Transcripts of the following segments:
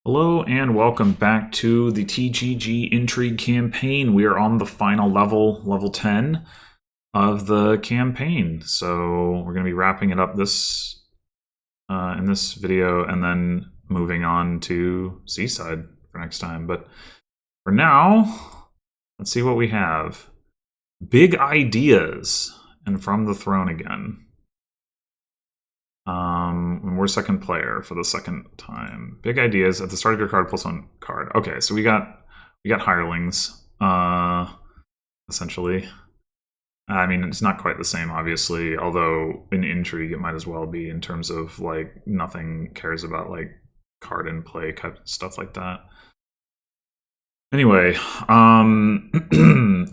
Hello and welcome back to the TGG Intrigue campaign. We are on the final level, level 10 of the campaign. So we're going to be wrapping it up in this video and then moving on to Seaside for next time. But for now, let's see what we have. Big ideas and From the Throne again. And we're second player for the second time. Big ideas at the start of your card, +1 card. Okay, so we got hirelings, essentially. I mean, it's not quite the same, obviously, although in Intrigue it might as well be in terms of, like, nothing cares about, like, card in play type stuff like that. Anyway,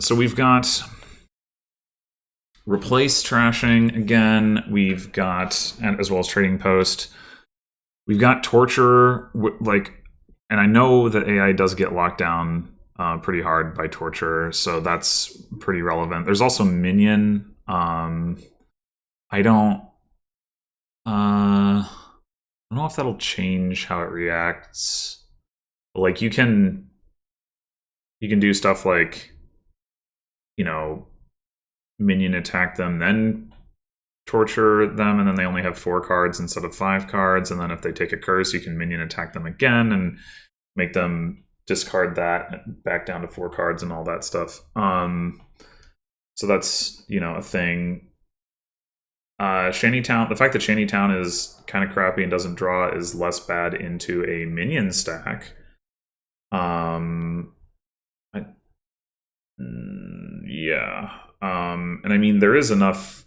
so we've got Replace Trashing again. We've got, as well as Trading Post. We've got Torture, and I know that AI does get locked down pretty hard by Torture, so that's pretty relevant. There's also Minion. I don't know if that'll change how it reacts. But, like, you can do stuff like, you know, Minion attack them, then torture them, and then they only have 4 cards instead of 5 cards. And then if they take a curse, you can Minion attack them again and make them discard that back down to 4 cards and all that stuff. So that's, you know, a thing. Shantytown, the fact that Shantytown is kind of crappy and doesn't draw is less bad into a Minion stack. Yeah. And I mean, there is enough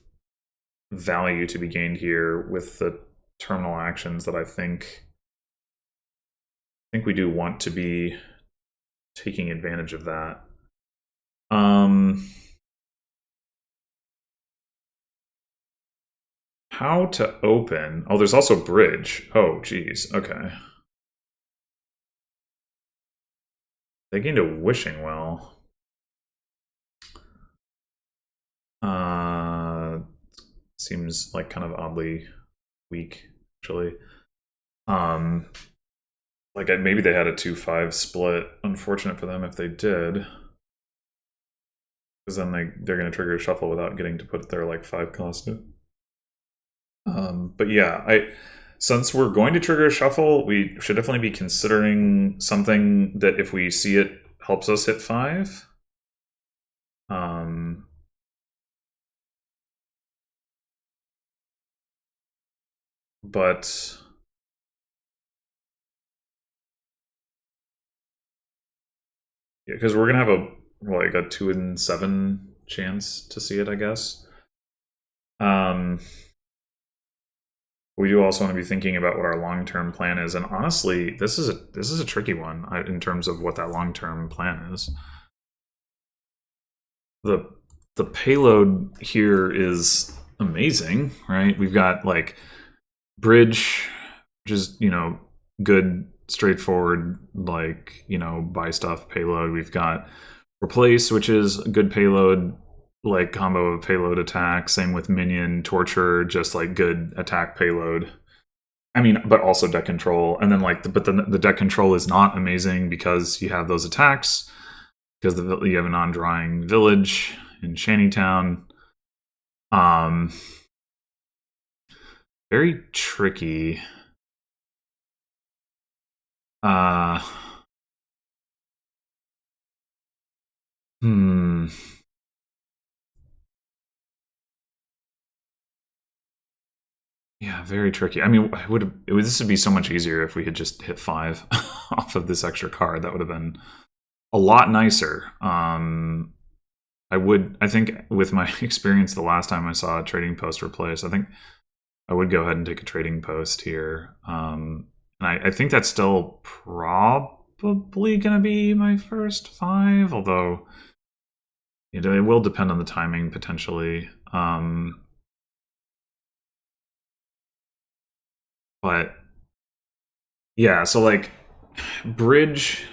value to be gained here with the terminal actions that I think we do want to be taking advantage of that. How to open? Oh, there's also bridge. Oh, geez. Okay. They gained a wishing well. Seems like kind of oddly weak, actually. Like maybe they had a 2-5 split. Unfortunate for them if they did, because then they're going to trigger a shuffle without getting to put their like 5 cost in. But yeah, since we're going to trigger a shuffle, we should definitely be considering something that, if we see it, helps us hit 5. But yeah, because we're gonna have a 2 in 7 chance to see it, I guess. We do also want to be thinking about what our long-term plan is, and honestly, this is a tricky one in terms of what that long-term plan is. The payload here is amazing, right? We've got like bridge, which is, you know, good, straightforward, like, you know, buy stuff payload. We've got replace, which is a good payload, like combo of payload attack. Same with Minion, torture, just like good attack payload. I mean, but also deck control. And then like, but the deck control is not amazing because you have those attacks, because you have a non-drawing village in Shantytown. Very tricky. Yeah, very tricky. I mean, this would be so much easier if we had just hit 5 off of this extra card. That would have been a lot nicer. I think with my experience the last time I saw a Trading Post replace, I think I would go ahead and take a Trading Post here. And I think that's still probably going to be my first 5, although it will depend on the timing potentially. But yeah, so like bridge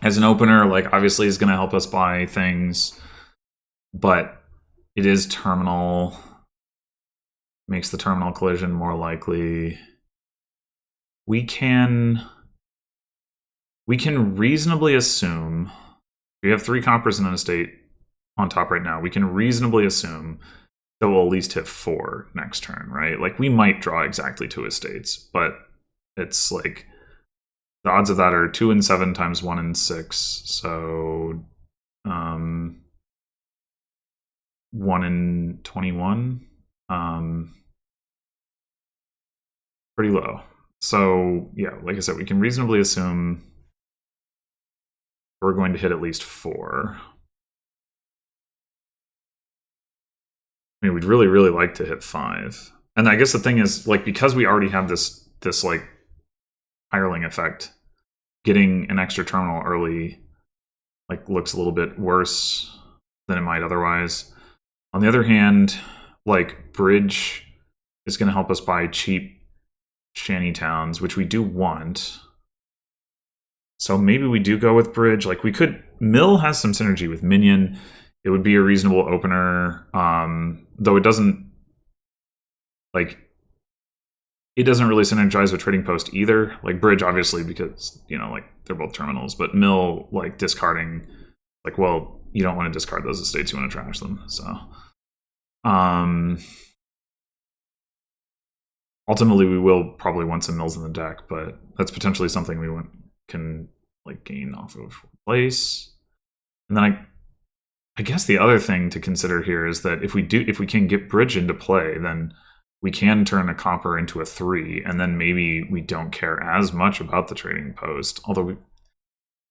as an opener, like obviously is going to help us buy things, but it is terminal, makes the terminal collision more likely. We can we can reasonably assume we have 3 coppers in an estate on top right now. We can reasonably assume that we'll at least hit 4 next turn, right? Like, we might draw exactly 2 estates, but it's like the odds of that are 2 and 7 times 1 and 6. So 1 in 21. Pretty low. So yeah, like I said, we can reasonably assume we're going to hit at least 4. I mean, we'd really, really like to hit 5. And I guess the thing is, like, because we already have this like hireling effect, getting an extra terminal early like looks a little bit worse than it might otherwise. On the other hand, like, bridge is going to help us buy cheap shanty towns, which we do want. So maybe we do go with bridge. Like, we could, mill has some synergy with minion. It would be a reasonable opener, though it doesn't, like, it doesn't really synergize with trading post either. Like, bridge, obviously, because, you know, like, they're both terminals, but mill, like, discarding, like, well, you don't want to discard those estates, you want to trash them. So ultimately we will probably want some mills in the deck, but that's potentially something we can like gain off of place. And then I guess the other thing to consider here is that if we can get bridge into play, then we can turn a copper into a 3, and then maybe we don't care as much about the trading post. Although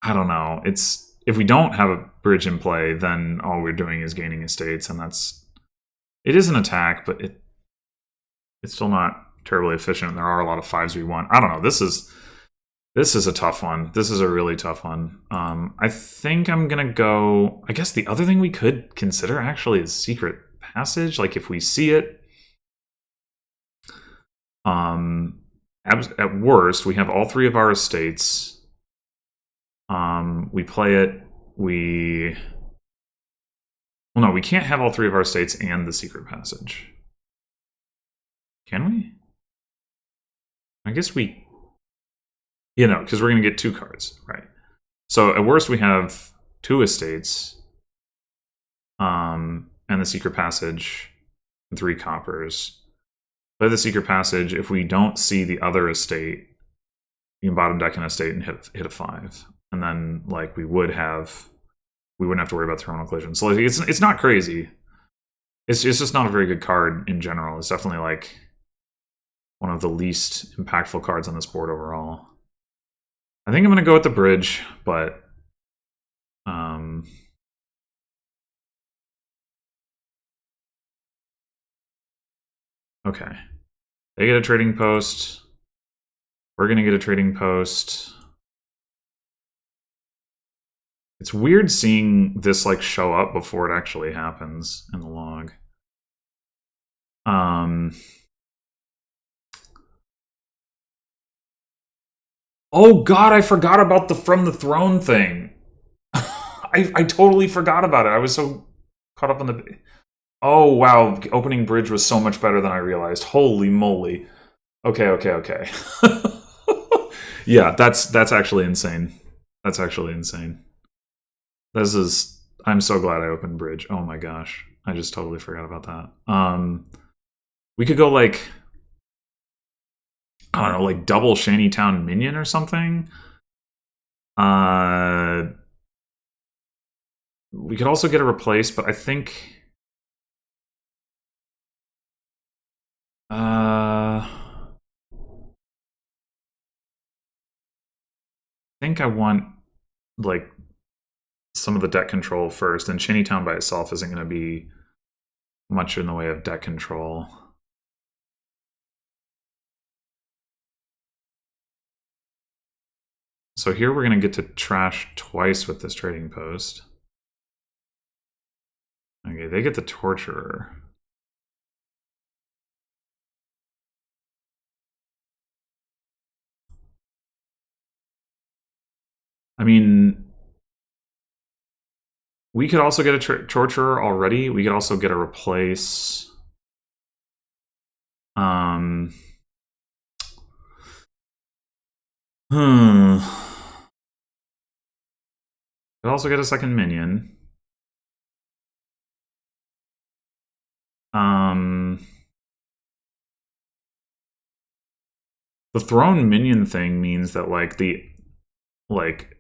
I don't know. It's, if we don't have a bridge in play, then all we're doing is gaining estates, and it is an attack, but it's still not terribly efficient. There are a lot of 5s we want. I don't know. This is a tough one. This is a really tough one. I think I'm gonna go. I guess the other thing we could consider actually is secret passage. Like, if we see it, at worst, we have all 3 of our estates. We play it. Well, no, we can't have all 3 of our estates and the secret passage. Can we? I guess we, you know, because we're going to get 2 cards, right? So at worst, we have 2 estates, and the secret passage, and 3 coppers. Play the secret passage. If we don't see the other estate, you can bottom deck an estate and hit a 5, and then like we wouldn't have to worry about terminal collision. So like, it's not crazy. It's just not a very good card in general. It's definitely like one of the least impactful cards on this board overall. I think I'm going to go with the bridge, but okay. They get a trading post. We're going to get a trading post. It's weird seeing this like show up before it actually happens in the log. Oh god, I forgot about the From the Throne thing. I totally forgot about it. I was so caught up on the... Oh wow, opening bridge was so much better than I realized. Holy moly. Okay. Yeah, that's actually insane. That's actually insane. I'm so glad I opened bridge. Oh my gosh. I just totally forgot about that. We could go like, I don't know, like double Shantytown Minion or something. We could also get a replace, but I think I want like some of the deck control first, and Shantytown by itself isn't going to be much in the way of deck control. So here we're going to get to trash twice with this trading post. Okay, they get the Torturer. I mean, we could also get a Torturer already. We could also get a replace. Could also get a second minion. The throne minion thing means that like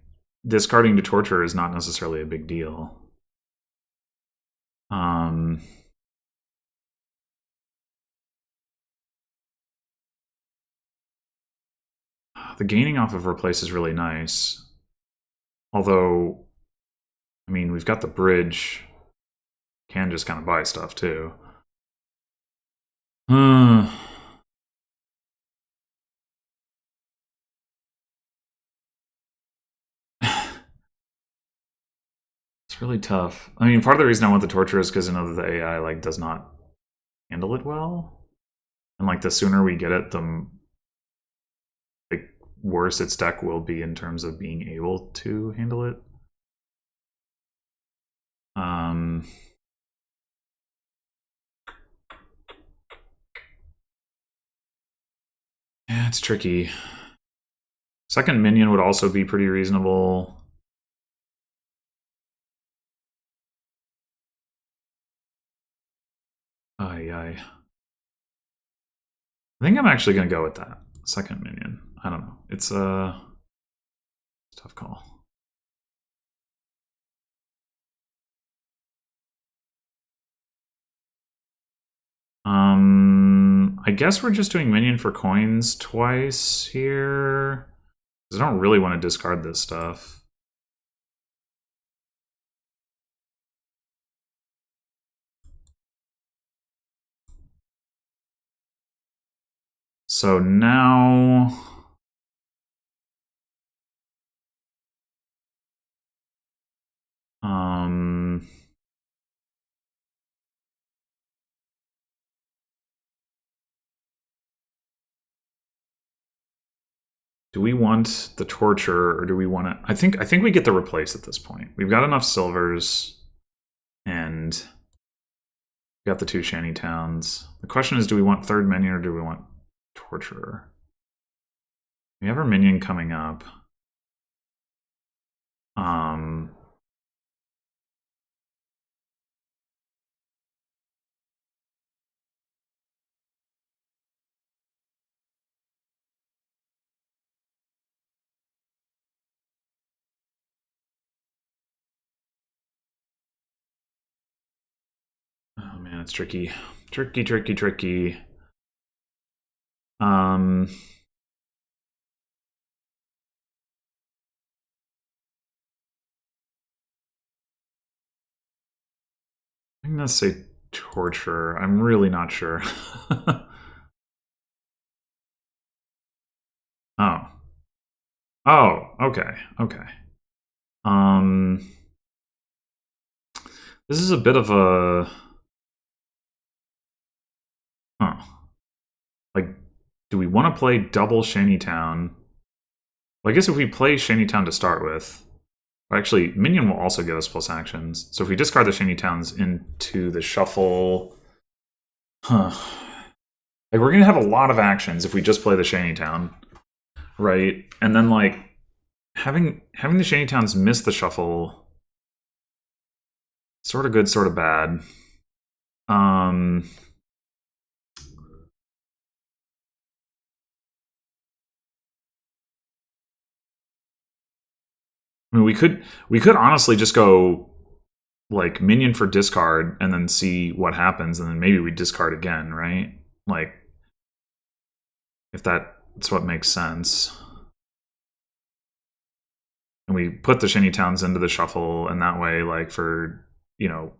discarding to torture is not necessarily a big deal. The gaining off of replace is really nice. Although, I mean, we've got the bridge. Can just kind of buy stuff too. It's really tough. I mean, part of the reason I want the torture is because I know that the AI like does not handle it well, and like the sooner we get it, the like worse its deck will be in terms of being able to handle it. Yeah, it's tricky. Second minion would also be pretty reasonable. I think I'm actually going to go with that. Second minion. I don't know. It's a tough call. I guess we're just doing minion for coins twice here. I don't really want to discard this stuff. So now... do we want the torture or do we want to... I think we get the replace at this point. We've got enough silvers and we got the two shanty towns. The question is, do we want third minion or do we want torture? We have our minion coming up. Oh man, it's tricky. Tricky. I'm gonna say torture. I'm really not sure. Oh. Oh, okay. This is a bit of a... Huh. Like, do we want to play double Shantytown? Well, I guess if we play Shantytown to start with... Actually, Minion will also give us plus actions. So if we discard the Shantytowns into the shuffle... Huh. Like, we're going to have a lot of actions if we just play the Shantytown. Right? And then, like, having the Shantytowns miss the shuffle... Sort of good, sort of bad. I mean, we could honestly just go like minion for discard and then see what happens, and then maybe we discard again, right? Like, if that's what makes sense. And we put the Shantytowns into the shuffle, and that way, like, for, you know,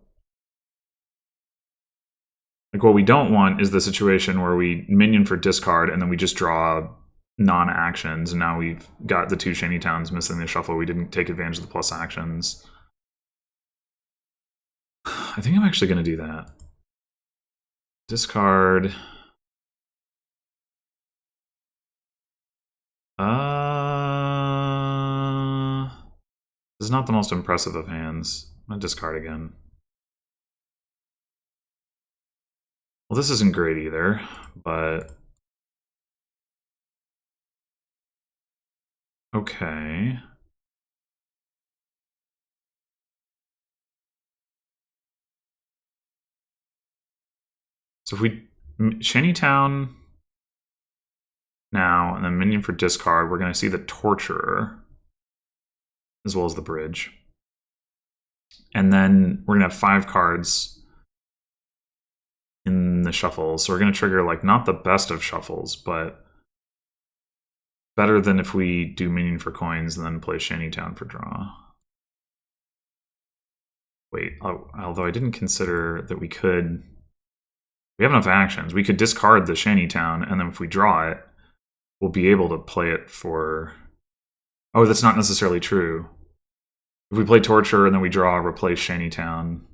like what we don't want is the situation where we minion for discard and then we just draw non-actions, and now we've got the two Shantytowns missing the shuffle. We didn't take advantage of the plus actions. I think I'm actually going to do that. Discard. This is not the most impressive of hands. I'm going to discard again. Well, this isn't great either, but... Okay. So if we Shantytown now, and then minion for discard, we're going to see the Torturer, as well as the Bridge. And then we're going to have 5 cards in the shuffle. So we're going to trigger, like, not the best of shuffles, but better than if we do minion for coins and then play Shantytown for draw. Wait, although I didn't consider that we could... We have enough actions. We could discard the Shantytown, and then if we draw it, we'll be able to play it for... Oh, that's not necessarily true. If we play Torture and then we draw, replace Shantytown.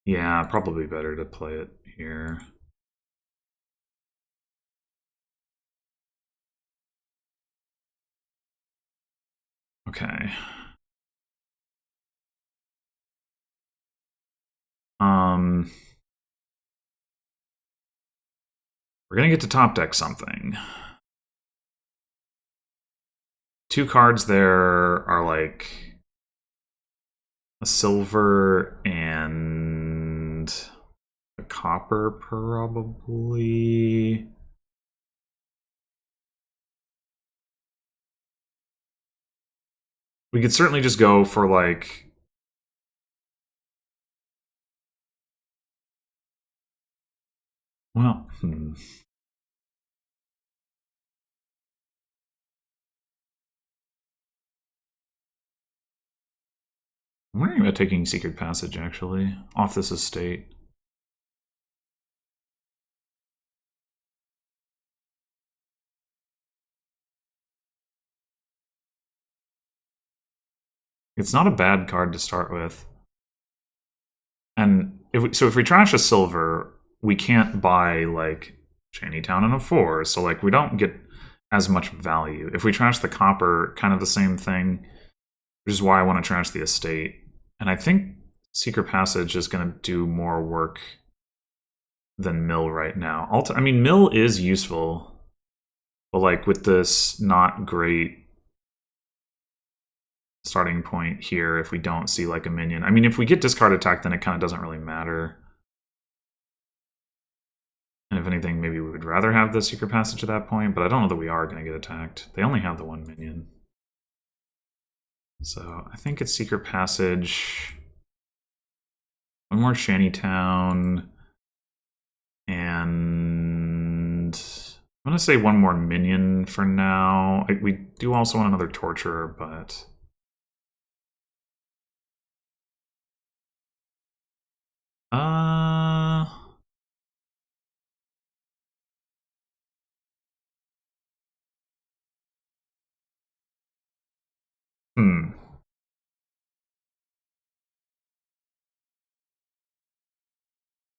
Yeah, probably better to play it here. Okay. We're gonna get to top deck something. 2 cards there are like a silver and a copper, probably. We could certainly just go for like... Well, I'm wondering about taking Secret Passage, actually, off this estate. It's not a bad card to start with. And if we trash a silver, we can't buy, like, Shantytown and a 4, so, like, we don't get as much value. If we trash the copper, kind of the same thing, which is why I want to trash the estate. And I think Secret Passage is going to do more work than Mill right now. I mean, Mill is useful, but, like, with this not great starting point here, if we don't see, like, a minion. I mean, if we get discard attack, then it kind of doesn't really matter. And if anything, maybe we would rather have the Secret Passage at that point, but I don't know that we are going to get attacked. They only have the 1 minion. So I think it's Secret Passage, 1 more Shantytown, and I'm going to say 1 more minion for now. We do also want another Torturer, but...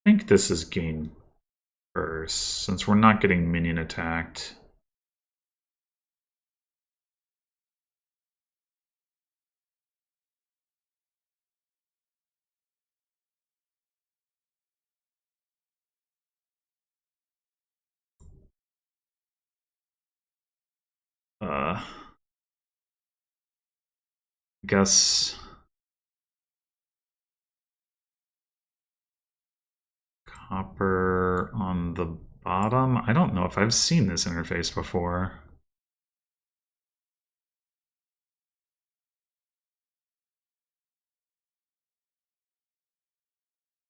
I think this is gain first, since we're not getting minion attacked. I guess... Copper on the bottom? I don't know if I've seen this interface before.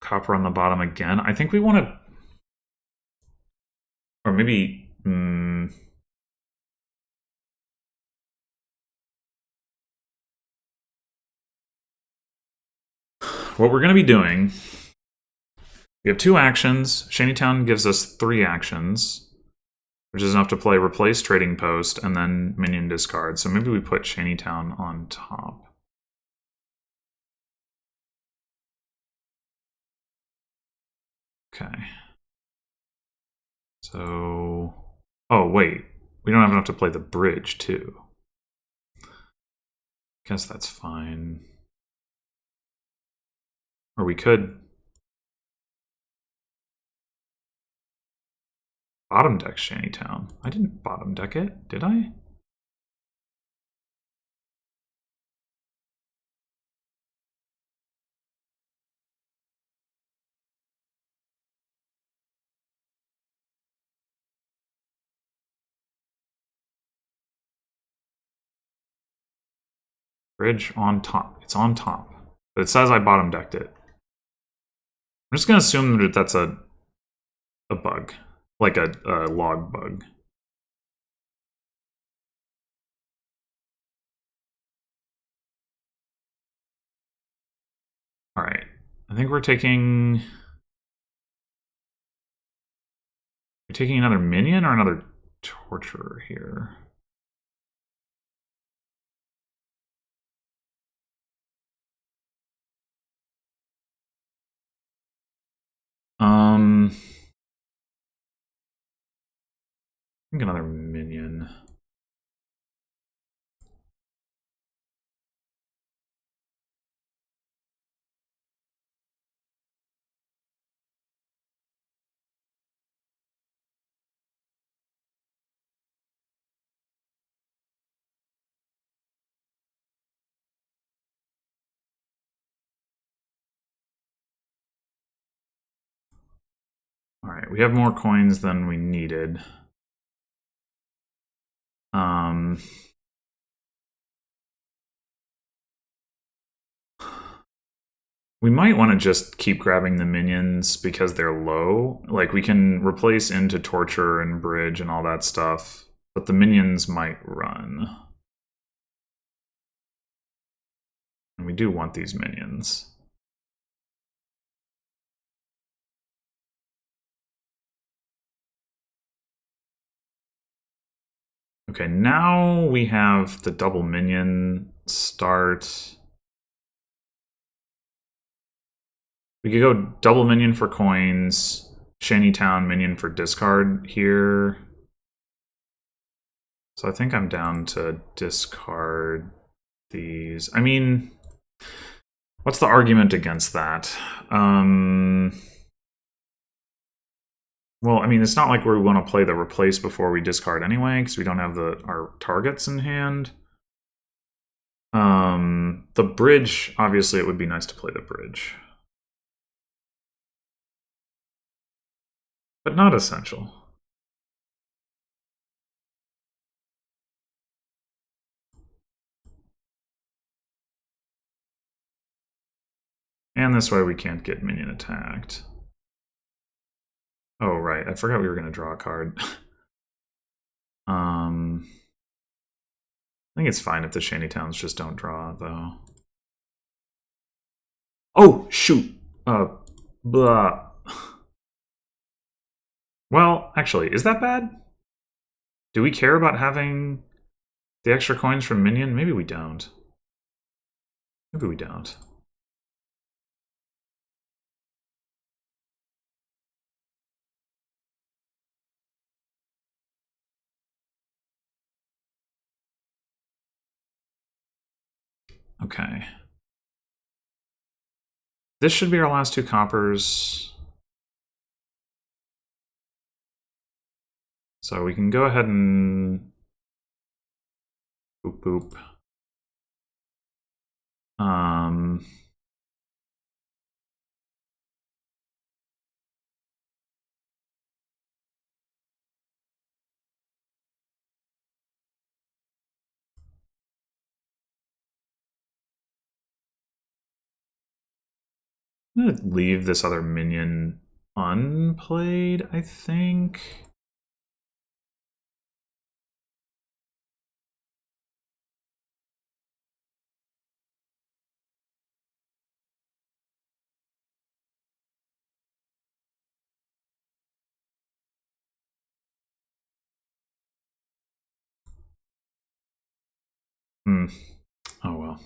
Copper on the bottom again. I think we want to... Or maybe... What we're going to be doing... We have 2 actions. Shantytown gives us 3 actions, which is enough to play Replace Trading Post and then Minion Discard. So maybe we put Shantytown on top. Okay. So... Oh, wait. We don't have enough to play the Bridge, too. Guess that's fine. Or we could... Bottom deck Shantytown. I didn't bottom deck it, did I? Bridge on top. It's on top. But it says I bottom decked it. I'm just going to assume that that's a bug. Like a log bug. Alright. I think we're taking... We're taking another minion or another torturer here? I think another minion. Alright, we have more coins than we needed. We might want to just keep grabbing the minions because they're low. Like, we can replace into Torture and Bridge and all that stuff, but the minions might run. And we do want these minions. Okay, now we have the double minion start. We could go double minion for coins, Shantytown minion for discard here. So I think I'm down to discard these. I mean, what's the argument against that? Well, I mean, it's not like we want to play the replace before we discard anyway, because we don't have our targets in hand. The bridge, obviously it would be nice to play the bridge. But not essential. And this way we can't get minion attacked. Oh, right. I forgot we were going to draw a card. I think it's fine if the Shantytowns just don't draw, though. Oh, shoot! Blah. Well, actually, is that bad? Do we care about having the extra coins from minion? Maybe we don't. Maybe we don't. Okay. This should be our last two coppers. So we can go ahead and boop boop. I'm gonna leave this other minion unplayed, I think. Oh well.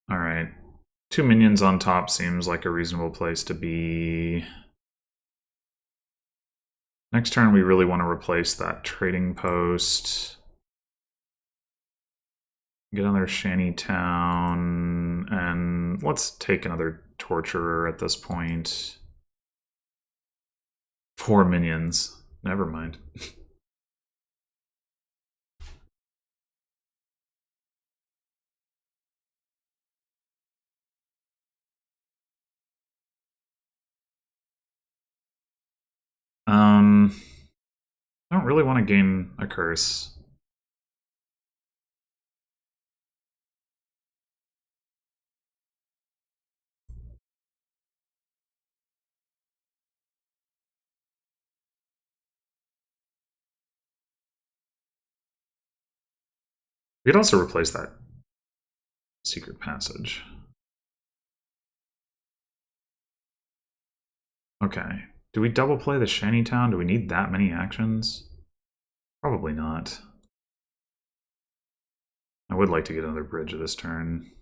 Alright. Two minions on top seems like a reasonable place to be. Next turn we really want to replace that trading post. Get another Shantytown, and let's take another Torturer at this point. 4 minions. Never mind. I don't really want to gain a curse. We could also replace that secret passage. Okay. Do we double play the Shantytown? Do we need that many actions? Probably not. I would like to get another bridge this turn.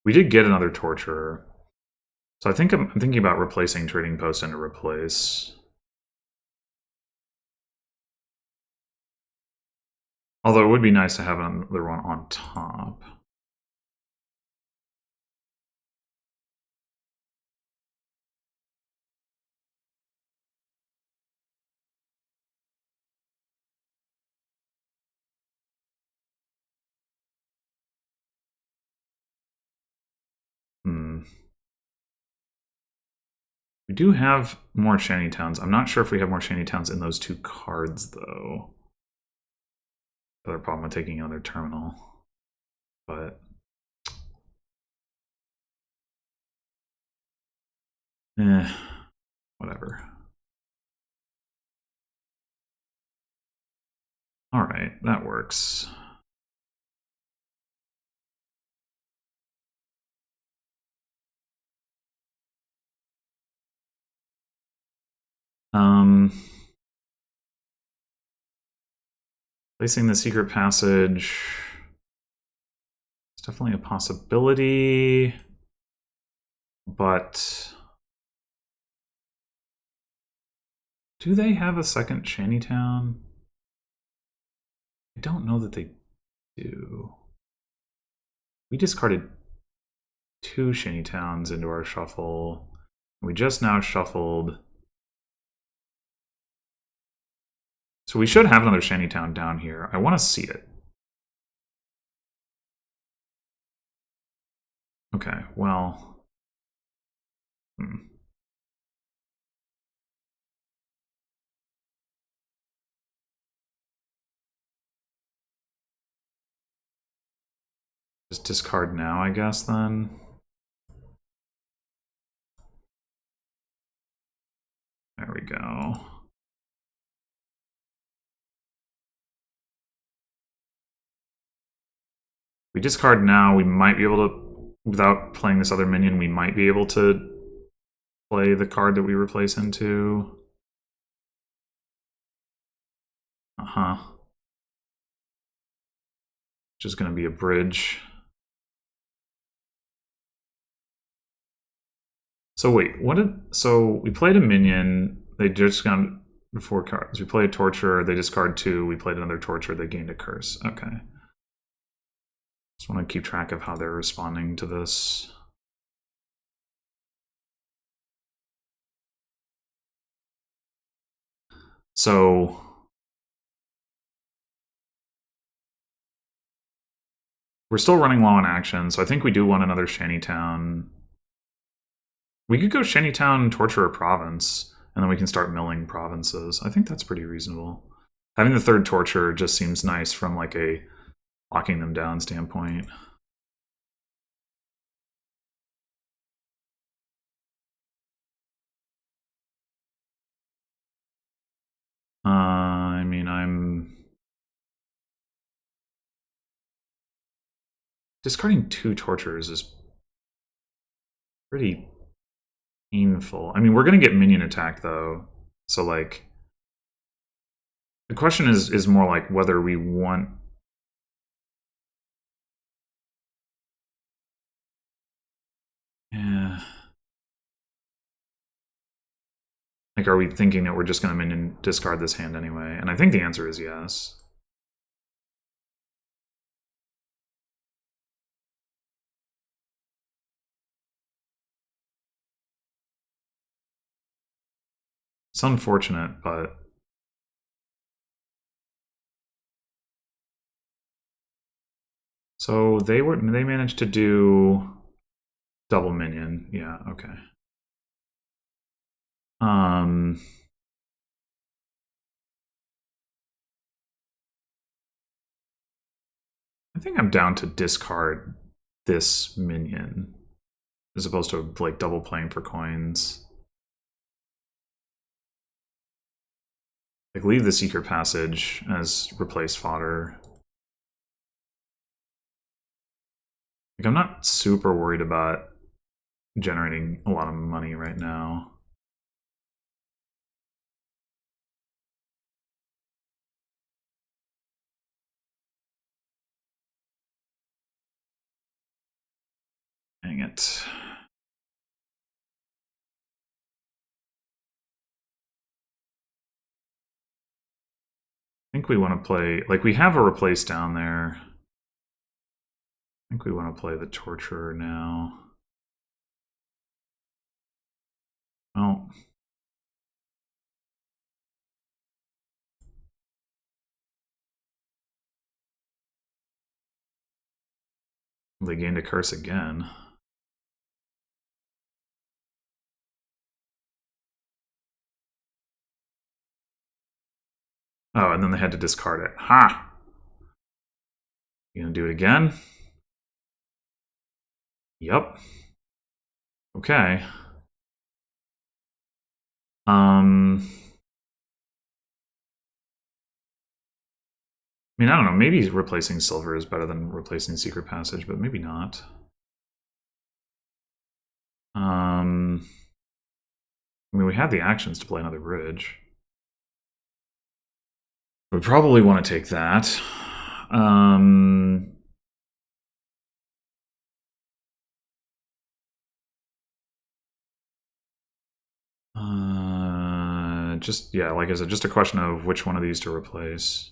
We did get another Torturer. So I think I'm thinking about replacing Trading Post into Replace. Although it would be nice to have another one on top. We do have more Shantytowns. I'm not sure if we have more Shantytowns in those two cards, though. Other problem with taking another terminal. But whatever. Alright, that works. Placing the secret passage is definitely a possibility, but do they have a second Shantytown? I don't know that they do. We discarded 2 Shantytowns into our shuffle. We just now shuffled. So we should have another Shantytown down here. I want to see it. Okay, well. Just discard now, I guess, then. There we go. We discard now, we might be able to, without playing this other minion, we might be able to play the card that we replace into. Which is going to be a bridge. So wait, what did... So we played a minion, they just got 4 cards. We played a Torturer, they discard 2, we played another Torturer, they gained a curse. Okay. Just want to keep track of how they're responding to this. So we're still running low on action, so I think we do want another Shantytown. We could go Shantytown, Torturer Province, and then we can start milling provinces. I think that's pretty reasonable. Having the 3rd Torturer just seems nice from like a locking them down standpoint. I mean, I'm discarding 2 Torturers is pretty painful. I mean, we're gonna get minion attack though, so like the question is more like whether we want. Yeah. Like, are we thinking that we're just gonna minion discard this hand anyway? And I think the answer is yes. It's unfortunate, but So they managed to do double minion. Yeah, okay. I think I'm down to discard this minion as opposed to like double playing for coins. Like leave the secret passage as replace fodder. Like I'm not super worried about generating a lot of money right now. Dang it. I think we want to play, like we have a replace down there. I think we want to play the Torturer now. Oh. They gained a curse again. Oh, and then they had to discard it. Ha! You gonna do it again? Yep. Okay. I mean, I don't know. Maybe replacing silver is better than replacing secret passage, but maybe not. I mean, we had the actions to play another bridge. We probably want to take that. Just, yeah, like I said, just a question of which one of these to replace.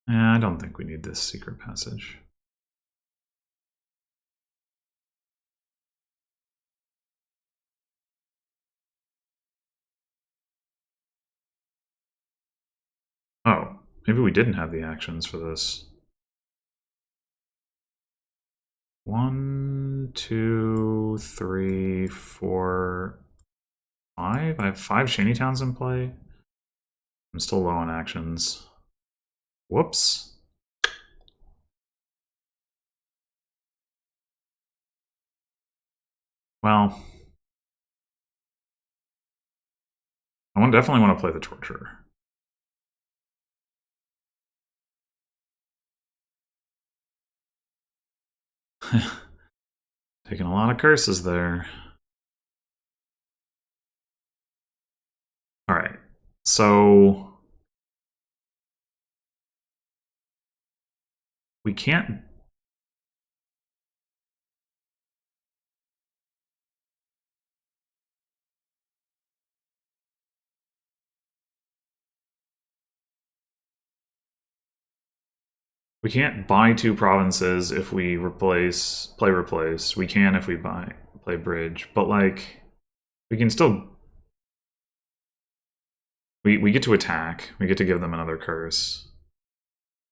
I don't think we need this secret passage. Oh, maybe we didn't have the actions for this. 1, 2, 3, 4, 5. I have 5 shantytowns in play. I'm still low on actions. Whoops. Well, I definitely want to play the Torturer. Taking a lot of curses there. All right, so we can't. We can't buy 2 provinces if we play replace. We can if we play bridge, but like we can still. We get to attack. We get to give them another curse.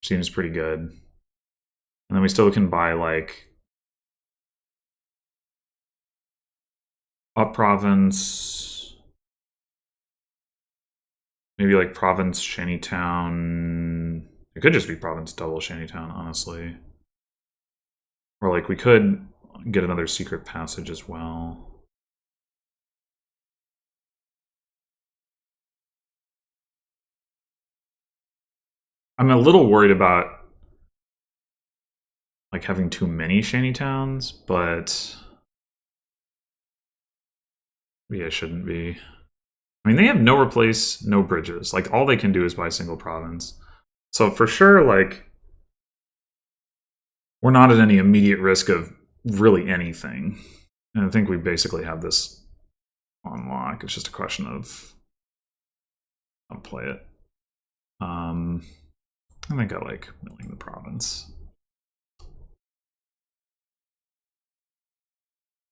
Seems pretty good. And then we still can buy like up province, maybe like province shantytown. It could just be province double shantytown, honestly. Or like we could get another secret passage as well. I'm a little worried about like having too many shantytowns, but maybe I shouldn't be. I mean, they have no replace, no bridges. Like all they can do is buy single province. So for sure, like we're not at any immediate risk of really anything. And I think we basically have this on lock. It's just a question of how to play it. I think I like milling the province.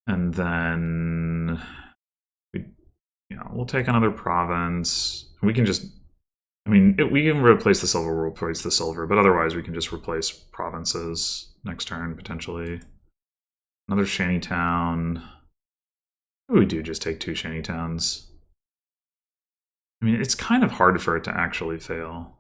And then we'll take another province. We can just I mean, we can replace the silver, we'll replace the silver, but otherwise we can just replace provinces next turn, potentially. Another shanty town. We do just take 2 shanty towns. I mean, it's kind of hard for it to actually fail.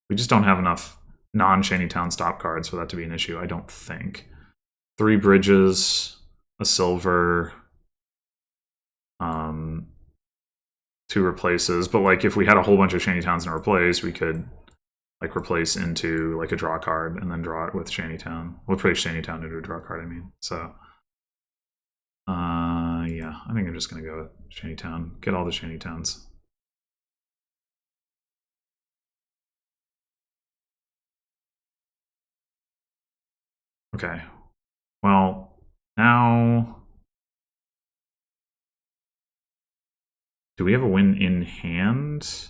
We just don't have enough non-shanty town stop cards for that to be an issue, I don't think. 3 bridges, a silver, 2 replaces. But like, if we had a whole bunch of shanty towns in replace, we could like replace into like a draw card and then draw it with shanty town. We'll replace shanty town into a draw card. I mean, so yeah, I think I'm just gonna go with shanty town. Get all the shanty towns. Okay. Well, now do we have a win in hand?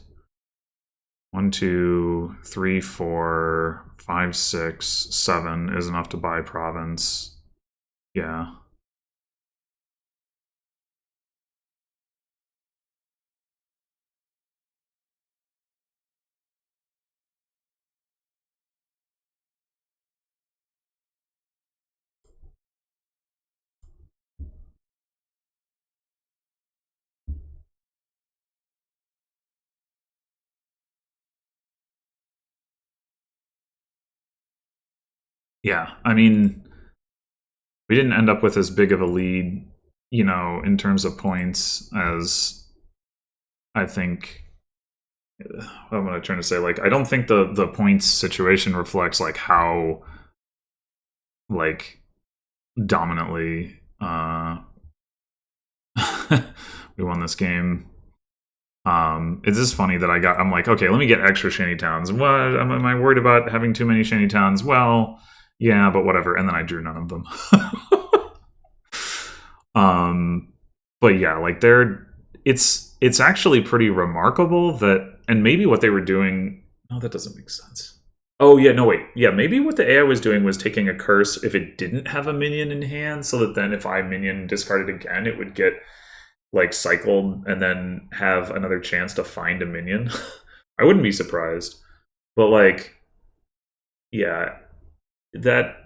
1, 2, 3, 4, 5, 6, 7 is enough to buy province. Yeah. Yeah, I mean, we didn't end up with as big of a lead, you know, in terms of points as I think. What am I trying to say? Like, I don't think the points situation reflects like how like dominantly we won this game. It's just funny that I'm like, okay, let me get extra shanty towns. What am I worried about having too many shanty towns? Well, yeah, but whatever. And then I drew none of them. But yeah, like it's actually pretty remarkable that, and maybe what they were doing. No, that doesn't make sense. Oh yeah, no wait, yeah, maybe what the AI was doing was taking a curse if it didn't have a minion in hand, so that then if I minion discarded again, it would get like cycled and then have another chance to find a minion. I wouldn't be surprised. But like, yeah, that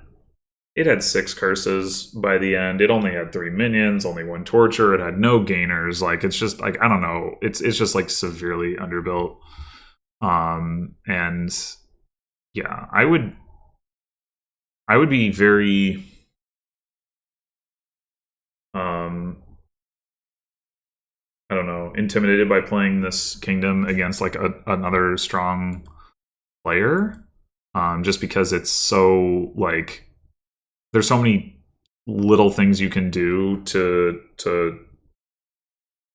it had 6 curses by the end. It only had 3 minions, only 1 torture. It had no gainers. Like, it's just like, I don't know. It's just like severely underbuilt. And yeah, I would be very I don't know, intimidated by playing this kingdom against like another strong player. Just because it's so like there's so many little things you can do to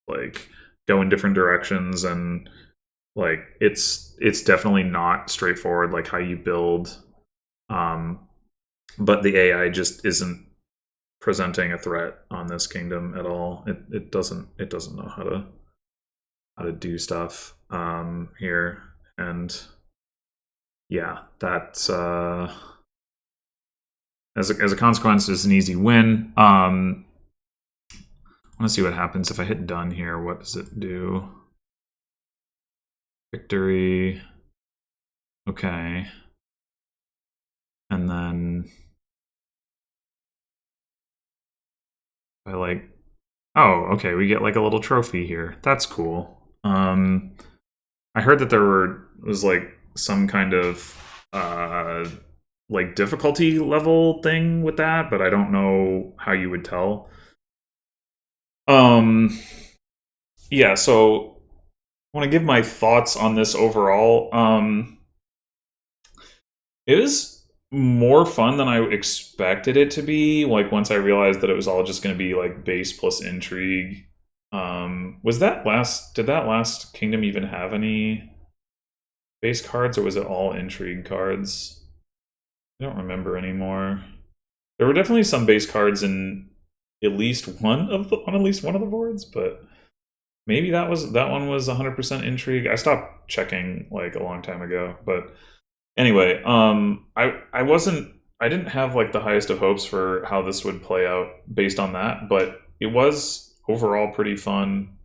like go in different directions, and like it's definitely not straightforward like how you build. But the AI just isn't presenting a threat on this kingdom at all. It doesn't know how to do stuff here, and yeah, that's as a consequence is an easy win. I want to see what happens if I hit done here. What does it do? Victory. Okay. And then I like, oh, okay, we get like a little trophy here. That's cool. I heard that there was like some kind of like difficulty level thing with that, but I don't know how you would tell. Yeah, so I want to give my thoughts on this overall. It was more fun than I expected it to be. Like once I realized that it was all just going to be like base plus intrigue. Was that last? Did that last kingdom even have any base cards, or was it all intrigue cards? I don't remember anymore. There were definitely some base cards in at least one of the boards, but maybe that one was 100% intrigue. I stopped checking like a long time ago, but anyway, I didn't have like the highest of hopes for how this would play out based on that, but it was overall pretty fun.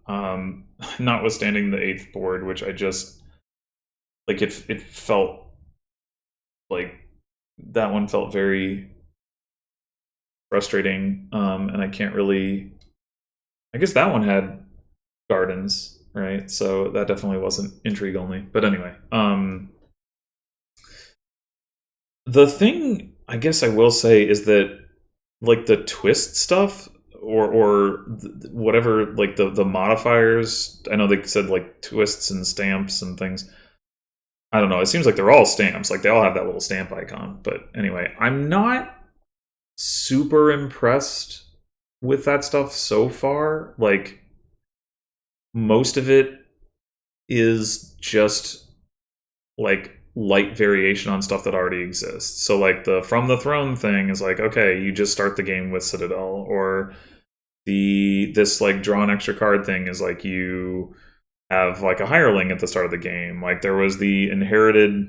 Notwithstanding the 8th board, which I just like it felt like that one felt very frustrating, and I can't really. I guess that one had gardens, right? So that definitely wasn't intrigue only. But anyway, the thing I guess I will say is that like the twist stuff or whatever, like the modifiers. I know they said like twists and stamps and things. I don't know. It seems like they're all stamps. Like they all have that little stamp icon. But anyway, I'm not super impressed with that stuff so far. Like most of it is just like light variation on stuff that already exists. So like the From the Throne thing is like, okay, you just start the game with Citadel, or this like draw an extra card thing is like you have like a hireling at the start of the game. Like there was the inherited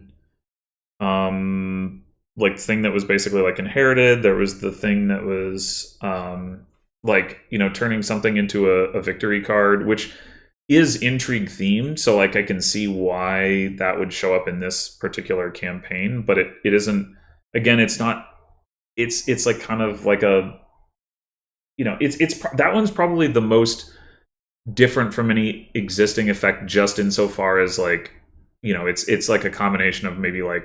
like thing that was basically like inherited. There was the thing that was like, you know, turning something into a victory card, which is intrigue themed. So like I can see why that would show up in this particular campaign, but it isn't. Again, it's not. It's like kind of like a, you know, it's that one's probably the most different from any existing effect, just insofar as like, you know, it's like a combination of maybe like,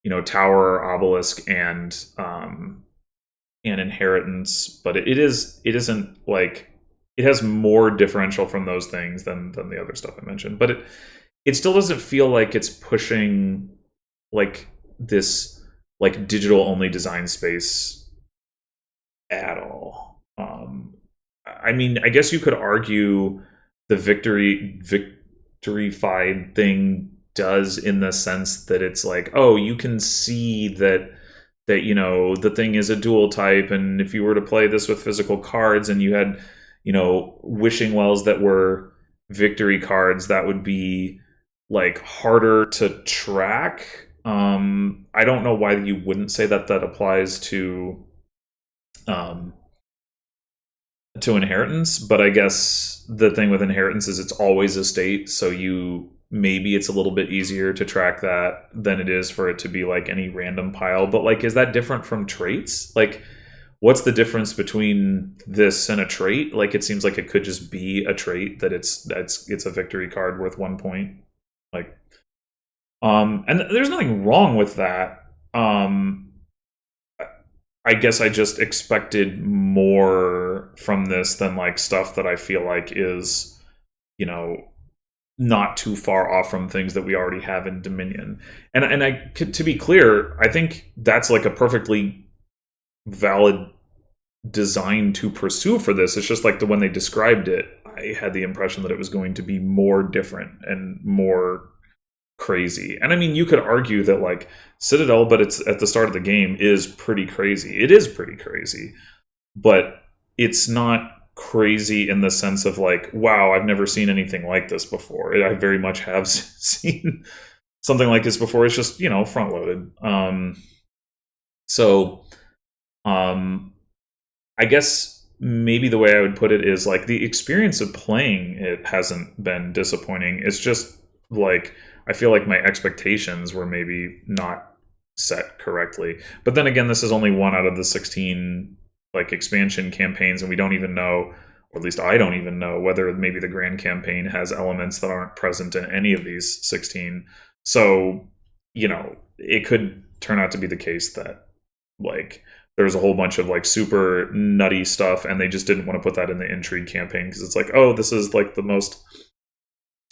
you know, tower or obelisk and inheritance, but it isn't like, it has more differential from those things than the other stuff I mentioned, but it still doesn't feel like it's pushing like this like digital only design space at all. I mean, I guess you could argue the victoryfied thing does, in the sense that it's like, oh, you can see that you know the thing is a dual type, and if you were to play this with physical cards and you had, you know, wishing wells that were victory cards, that would be like harder to track. I don't know why you wouldn't say that applies to inheritance, but I guess the thing with inheritance is it's always a state, so maybe it's a little bit easier to track that than it is for it to be like any random pile. But like, is that different from traits? Like, what's the difference between this and a trait? Like, it seems like it could just be a trait that it's a victory card worth 1 point. Like, and there's nothing wrong with that. I guess I just expected more from this than like stuff that I feel like is, you know, not too far off from things that we already have in Dominion. And to be clear, I think that's like a perfectly valid design to pursue for this. It's just like when they described it, I had the impression that it was going to be more different and more crazy. And I mean, you could argue that like Citadel, but it's at the start of the game, is pretty crazy. It is pretty crazy, but it's not crazy in the sense of like, wow, I've never seen anything like this before. I very much have seen something like this before. It's just, you know, front loaded. I guess maybe the way I would put it is like the experience of playing it hasn't been disappointing. It's just like, I feel like my expectations were maybe not set correctly. But then again, this is only one out of the 16 like expansion campaigns, and we don't even know, or at least I don't even know, whether maybe the grand campaign has elements that aren't present in any of these 16. So, you know, it could turn out to be the case that like there's a whole bunch of like super nutty stuff and they just didn't want to put that in the intrigue campaign because it's like, oh, this is like the most,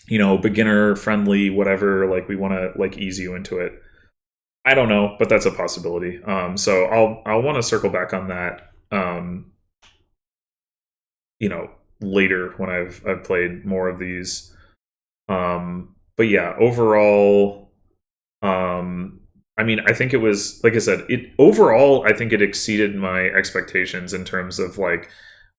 you know, beginner friendly, whatever, like we want to like ease you into it. I don't know, but that's a possibility. So I'll want to circle back on that, you know, later when I've played more of these. But yeah, overall, I mean, I think it was, like I said, overall, I think it exceeded my expectations in terms of like,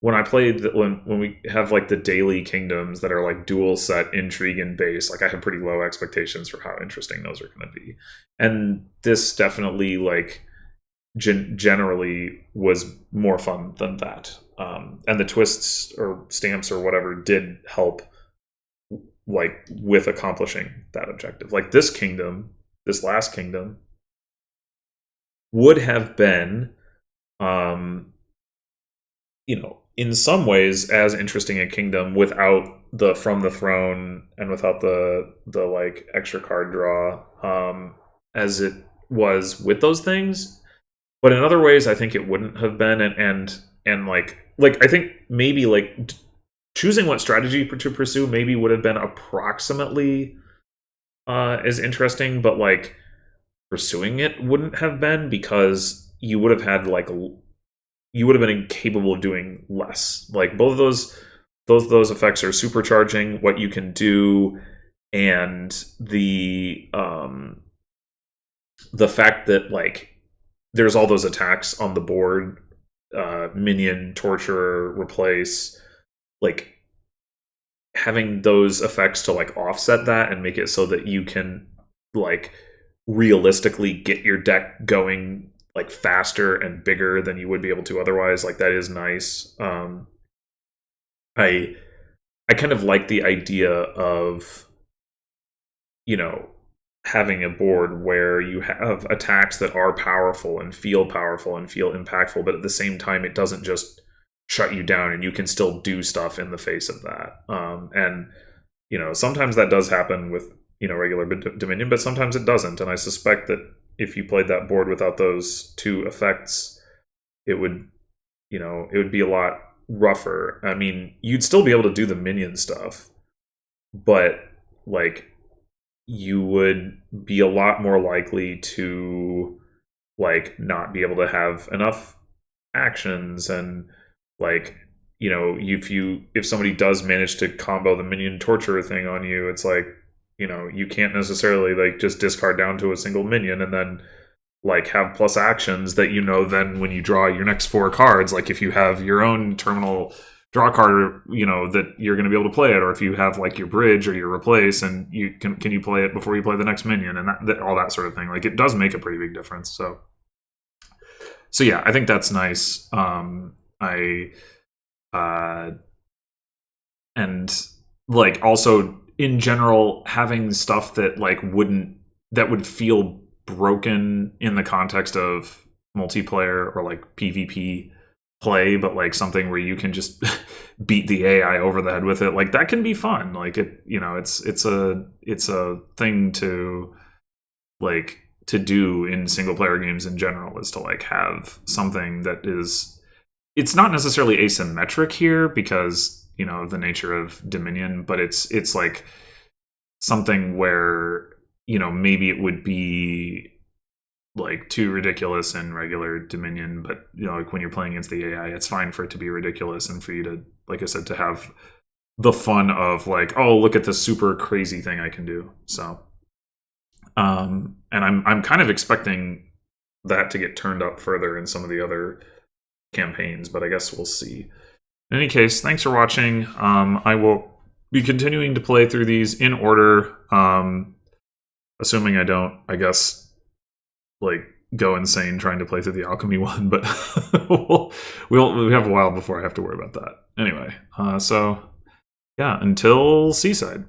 when I played, when we have like the daily kingdoms that are like dual set intrigue and base, like I have pretty low expectations for how interesting those are going to be. And this definitely like generally was more fun than that. and the twists or stamps or whatever did help, like, with accomplishing that objective. Like this kingdom, this last kingdom, would have been, in some ways as interesting a kingdom without the From the Throne and without the like extra card draw, as it was with those things. But in other ways, I think it wouldn't have been, and like I think maybe like choosing what strategy to pursue maybe would have been approximately as interesting, but like pursuing it wouldn't have been, because you would have had like you would have been incapable of doing less. Like both of those effects are supercharging what you can do, and the fact that like there's all those attacks on the board, minion, torture, replace, like having those effects to like offset that and make it so that you can like realistically get your deck going like faster and bigger than you would be able to otherwise. Like that is nice. I kind of like the idea of, having a board where you have attacks that are powerful and feel impactful, but at the same time it doesn't just shut you down, and you can still do stuff in the face of that. And sometimes that does happen with regular Dominion, but sometimes it doesn't. And I suspect that if you played that board without those two effects, it would be a lot rougher. I mean, you'd still be able to do the minion stuff, but like you would be a lot more likely to like not be able to have enough actions, and like if somebody does manage to combo the minion torture thing on you, it's like you can't necessarily like just discard down to a single minion and then like have plus actions that then when you draw your next 4 cards, like if you have your own terminal draw card, that you're going to be able to play it, or if you have like your bridge or your replace, and you can you play it before you play the next minion, and that all that sort of thing. Like it does make a pretty big difference. So yeah, I think that's nice. And like also in general, having stuff that like that would feel broken in the context of multiplayer or like PvP play, but like something where you can just beat the AI over the head with it, like that can be fun. Like it's a thing to like to do in single player games in general, is to like have something that is, it's not necessarily asymmetric here because the nature of Dominion, but it's like something where maybe it would be like too ridiculous in regular Dominion, but like when you're playing against the AI, it's fine for it to be ridiculous and for you to, like I said, to have the fun of like, oh, look at this super crazy thing I can do. So and I'm kind of expecting that to get turned up further in some of the other campaigns, but I guess we'll see. In any case, thanks for watching. I will be continuing to play through these in order, assuming I don't, I guess, like go insane trying to play through the alchemy one, but we have a while before I have to worry about that. Anyway, so yeah, until Seaside.